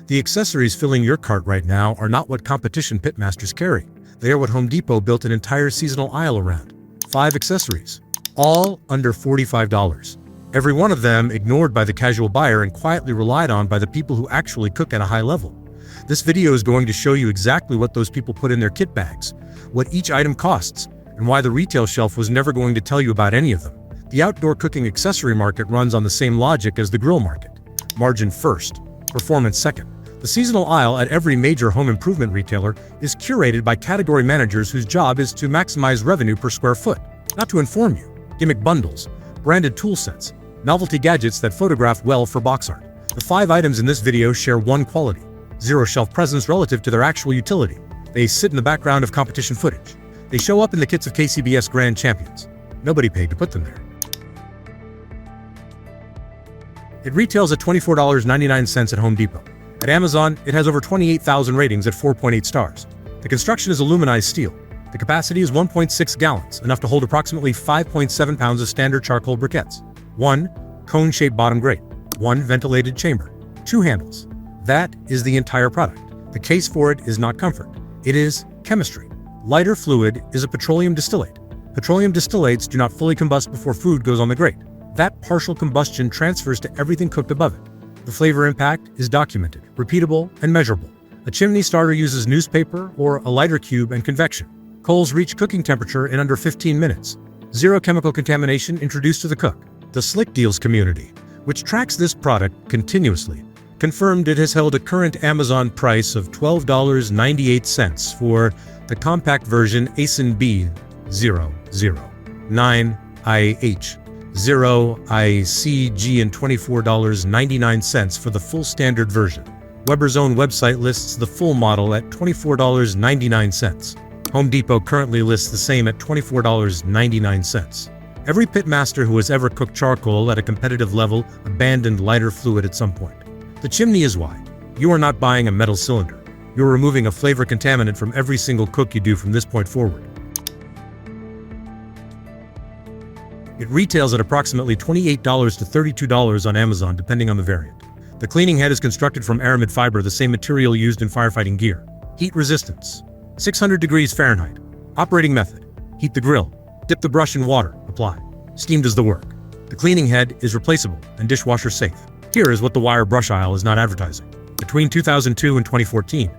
The accessories filling your cart right now are not what competition Pitmasters carry. They are what Home Depot built an entire seasonal aisle around. 5 accessories, all under $45. Every one of them ignored by the casual buyer and quietly relied on by the people who actually cook at a high level. This video is going to show you exactly what those people put in their kit bags, what each item costs, and why the retail shelf was never going to tell you about any of them. The outdoor cooking accessory market runs on the same logic as the grill market. Margin first, performance second. The seasonal aisle at every major home improvement retailer is curated by category managers whose job is to maximize revenue per square foot, not to inform you. Gimmick bundles, branded tool sets, novelty gadgets that photograph well for box art. The 5 items in this video share one quality: zero shelf presence relative to their actual utility. They sit in the background of competition footage. They show up in the kits of KCBS Grand Champions. Nobody paid to put them there. It retails at $24.99 at Home Depot. At Amazon, it has over 28,000 ratings at 4.8 stars. The construction is aluminized steel. The capacity is 1.6 gallons, enough to hold approximately 5.7 pounds of standard charcoal briquettes. 1 cone-shaped bottom grate. 1 ventilated chamber. 2 handles. That is the entire product. The case for it is not comfort. It is chemistry. Lighter fluid is a petroleum distillate. Petroleum distillates do not fully combust before food goes on the grate. That partial combustion transfers to everything cooked above it. The flavor impact is documented, repeatable, and measurable. A chimney starter uses newspaper or a lighter cube and convection. Coals reach cooking temperature in under 15 minutes. Zero chemical contamination introduced to the cook. The Slick Deals community, which tracks this product continuously, confirmed it has held a current Amazon price of $12.98 for the compact version ASIN B009IH. 0ICG and $24.99 for the full standard version. Weber's own website lists the full model at $24.99. Home Depot currently lists the same at $24.99. Every pitmaster who has ever cooked charcoal at a competitive level abandoned lighter fluid at some point. The chimney is why. You are not buying a metal cylinder. You're removing a flavor contaminant from every single cook you do from this point forward. It retails at approximately $28 to $32 on Amazon, depending on the variant. The cleaning head is constructed from aramid fiber, the same material used in firefighting gear. Heat resistance, 600 degrees Fahrenheit. Operating method: heat the grill, dip the brush in water, apply. Steam does the work. The cleaning head is replaceable and dishwasher safe. Here is what the wire brush aisle is not advertising. Between 2002 and 2014,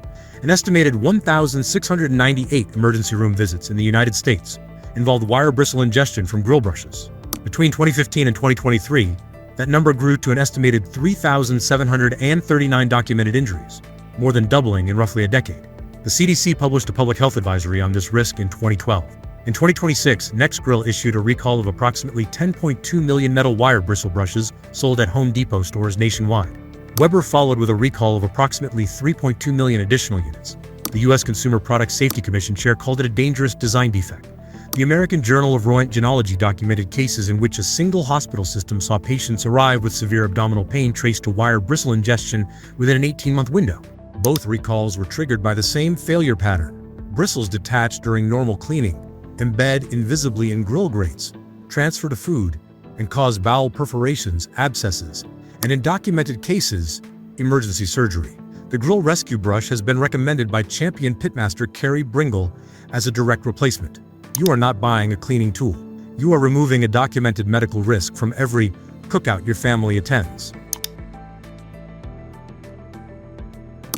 an estimated 1,698 emergency room visits in the United States involved wire bristle ingestion from grill brushes. Between 2015 and 2023, that number grew to an estimated 3,739 documented injuries, more than doubling in roughly a decade. The CDC published a public health advisory on this risk in 2012. In 2026, Nextgrill issued a recall of approximately 10.2 million metal wire bristle brushes sold at Home Depot stores nationwide. Weber followed with a recall of approximately 3.2 million additional units. The U.S. Consumer Product Safety Commission chair called it a dangerous design defect. The American Journal of Röntgenology documented cases in which a single hospital system saw patients arrive with severe abdominal pain traced to wire bristle ingestion within an 18-month window. Both recalls were triggered by the same failure pattern. Bristles detach during normal cleaning, embed invisibly in grill grates, transfer to food, and cause bowel perforations, abscesses, and in documented cases, emergency surgery. The grill rescue brush has been recommended by champion pitmaster Carrie Bringle as a direct replacement. You are not buying a cleaning tool. You are removing a documented medical risk from every cookout your family attends.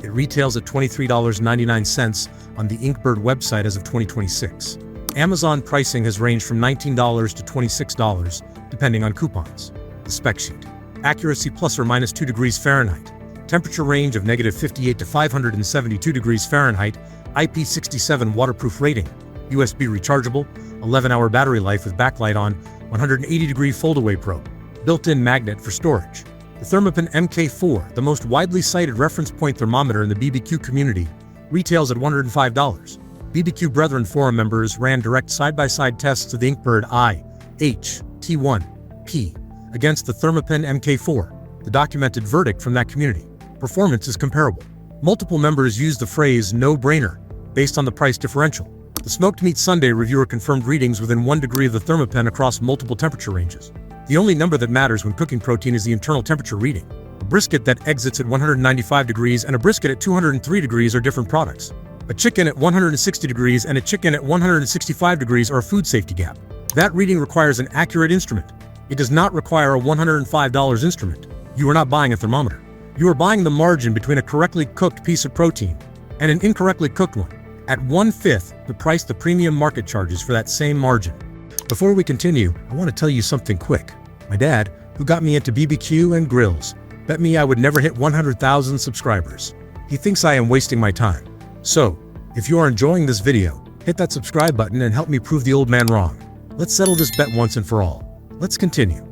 It retails at $23.99 on the Inkbird website as of 2026. Amazon pricing has ranged from $19 to $26, depending on coupons. The spec sheet: accuracy plus or minus 2 degrees Fahrenheit. Temperature range of -58 to 572 degrees Fahrenheit. IP67 waterproof rating. USB rechargeable, 11-hour battery life with backlight on, 180-degree foldaway probe. Built-in magnet for storage. The Thermopin MK4, the most widely cited reference point thermometer in the BBQ community, retails at $105. BBQ Brethren forum members ran direct side-by-side tests of the Inkbird IHT1P against the Thermopin MK4. The documented verdict from that community: performance is comparable. Multiple members used the phrase "no-brainer" based on the price differential. The Smoked Meat Sunday reviewer confirmed readings within 1 degree of the Thermopin across multiple temperature ranges. The only number that matters when cooking protein is the internal temperature reading. A brisket that exits at 195 degrees and a brisket at 203 degrees are different products. A chicken at 160 degrees and a chicken at 165 degrees are a food safety gap. That reading requires an accurate instrument. It does not require a $105 instrument. You are not buying a thermometer. You are buying the margin between a correctly cooked piece of protein and an incorrectly cooked one, at 1/5 the price the premium market charges for that same margin. Before we continue, I want to tell you something quick. My dad, who got me into BBQ and grills, bet me I would never hit 100,000 subscribers. He thinks I am wasting my time. So, if you are enjoying this video, hit that subscribe button and help me prove the old man wrong. Let's settle this bet once and for all. Let's continue.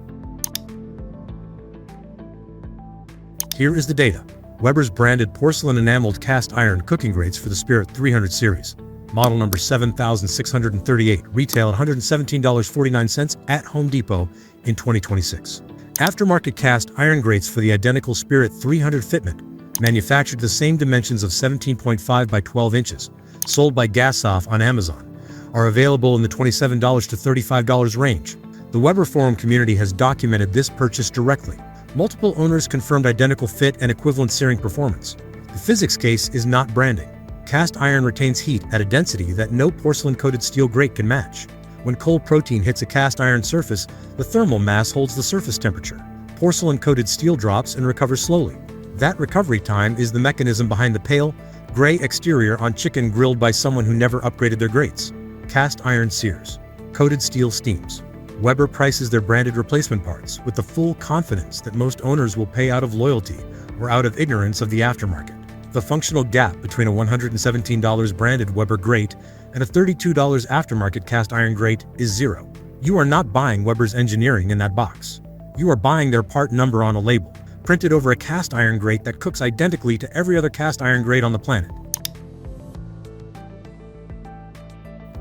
Here is the data. Weber's branded porcelain enameled cast iron cooking grates for the Spirit 300 series. Model number 7638, retail at $117.49 at Home Depot in 2026. Aftermarket cast iron grates for the identical Spirit 300 fitment, manufactured the same dimensions of 17.5 by 12 inches, sold by Gasoff on Amazon, are available in the $27 to $35 range. The Weber forum community has documented this purchase directly. Multiple owners confirmed identical fit and equivalent searing performance. The physics case is not branding. Cast iron retains heat at a density that no porcelain-coated steel grate can match. When cold protein hits a cast iron surface, the thermal mass holds the surface temperature. Porcelain-coated steel drops and recovers slowly. That recovery time is the mechanism behind the pale, gray exterior on chicken grilled by someone who never upgraded their grates. Cast iron sears. Coated steel steams. Weber prices their branded replacement parts with the full confidence that most owners will pay out of loyalty or out of ignorance of the aftermarket. The functional gap between a $117 branded Weber grate and a $32 aftermarket cast iron grate is zero. You are not buying Weber's engineering in that box. You are buying their part number on a label, printed over a cast iron grate that cooks identically to every other cast iron grate on the planet.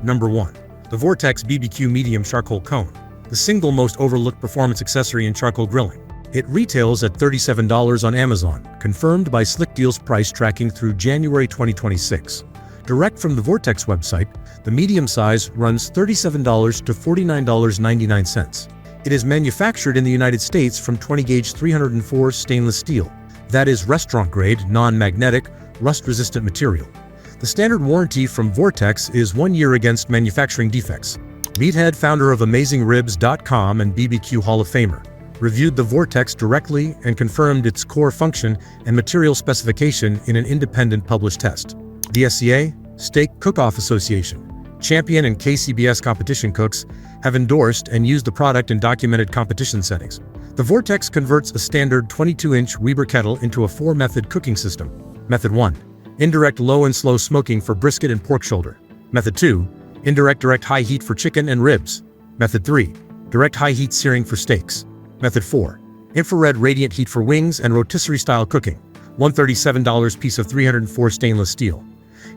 Number 1. The Vortex BBQ Medium Charcoal Cone, the single most overlooked performance accessory in charcoal grilling. It retails at $37 on Amazon, confirmed by Slick Deals price tracking through January 2026. Direct from the Vortex website, the medium size runs $37 to $49.99. It is manufactured in the United States from 20-gauge 304 stainless steel. That is restaurant-grade, non-magnetic, rust-resistant material. The standard warranty from Vortex is 1 year against manufacturing defects. Meathead, founder of AmazingRibs.com and BBQ Hall of Famer, reviewed the Vortex directly and confirmed its core function and material specification in an independent published test. The SCA, Steak Cook-Off Association, Champion and KCBS competition cooks have endorsed and used the product in documented competition settings. The Vortex converts a standard 22-inch Weber kettle into a 4-method cooking system. Method 1. Indirect low and slow smoking for brisket and pork shoulder. Method 2. Indirect direct high heat for chicken and ribs. Method 3. Direct high heat searing for steaks. Method 4. Infrared radiant heat for wings and rotisserie style cooking. $137 piece of 304 stainless steel.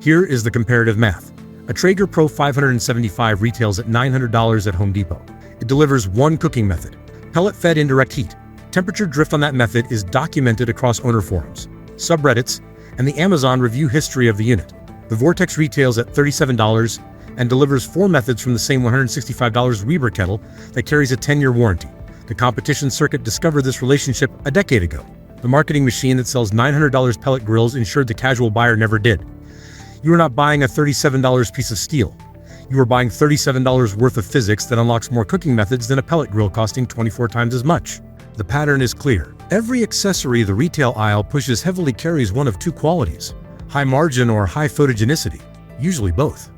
Here is the comparative math. A Traeger Pro 575 retails at $900 at Home Depot. It delivers one cooking method, pellet-fed indirect heat. Temperature drift on that method is documented across owner forums, subreddits, and the Amazon review history of the unit. The Vortex retails at $37 and delivers 4 methods from the same $165 Weber kettle that carries a 10-year warranty. The competition circuit discovered this relationship a decade ago. The marketing machine that sells $900 pellet grills ensured the casual buyer never did. You are not buying a $37 piece of steel. You are buying $37 worth of physics that unlocks more cooking methods than a pellet grill costing 24 times as much. The pattern is clear. Every accessory the retail aisle pushes heavily carries one of 2 qualities: high margin or high photogenicity, usually both.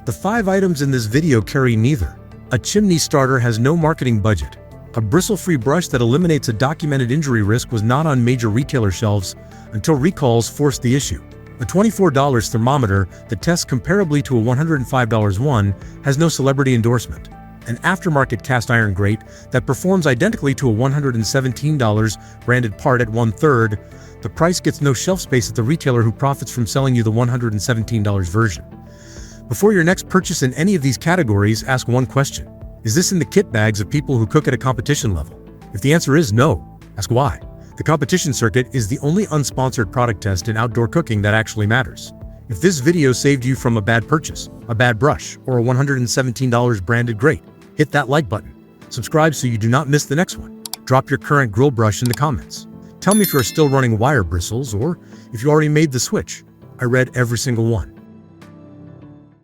The 5 items in this video carry neither. A chimney starter has no marketing budget. A bristle-free brush that eliminates a documented injury risk was not on major retailer shelves until recalls forced the issue. A $24 thermometer that tests comparably to a $105 one has no celebrity endorsement. An aftermarket cast iron grate that performs identically to a $117 branded part at 1/3, the price gets no shelf space at the retailer who profits from selling you the $117 version. Before your next purchase in any of these categories, ask one question. Is this in the kit bags of people who cook at a competition level? If the answer is no, ask why. The competition circuit is the only unsponsored product test in outdoor cooking that actually matters. If this video saved you from a bad purchase, a bad brush, or a $117 branded grate, hit that like button. Subscribe so you do not miss the next one. Drop your current grill brush in the comments. Tell me if you're still running wire bristles or if you already made the switch. I read every single one.